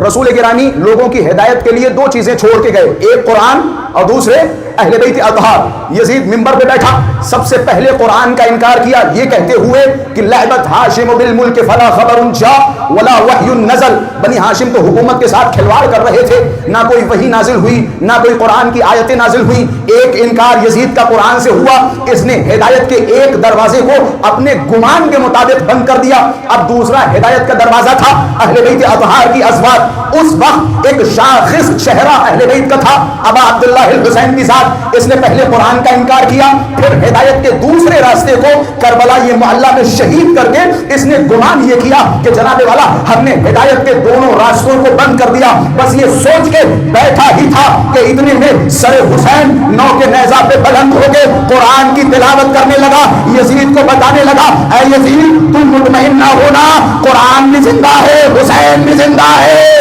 रसूल गिरामी लोगों की हिदायत के लिए दो चीजें छोड़ के गए, एक कुरान और दूसरे अहले बैत अतहार। यजीद मिंबर पे बैठा, सबसे पहले कुरान का इनकार किया ये कहते हुए कि लअबत हाशिम बिल मुल्क फला खबरुन जा वला वह्युन नज़ल। बनी हाशिम तो हुकूमत के साथ खिलवाड़ कर रहे थे, ना कोई वही नाजिल हुई, ना कोई कुरान की आयतें नाजिल हुई। एक इनकार यजीद का कुरान से हुआ, इसने हिदायत के एक दरवाजे को अपने गुमान के मुताबिक बंद कर दिया। अब दूसरा हिदायत का दरवाजा था अहले बैत अतहार की अज़वाज। उस वक्त एक शाखिस चेहरा अहले बैत का था, अबा अब्दुल्लाह अल हुसैन की जात। इसने पहले कुरान का इनकार किया, फिर हिदायत के दूसरे रास्ते को करबला ये मोहल्ला में शहीद करके इसने गुमान ये किया कि जनाबे वाला हमने हिदायत के दोनों रास्तों को बंद कर दिया। बस ये सोच के बैठा ही था कि इतने में सर हुसैन नौ के नेज़ा पे बुलंद हो के कुरान की तिलावत करने लगा। यजीद को बताने लगा, ऐ यजीद तुम मुतमईन ना होना, कुरान भी जिंदा है, हुसैन भी जिंदा है।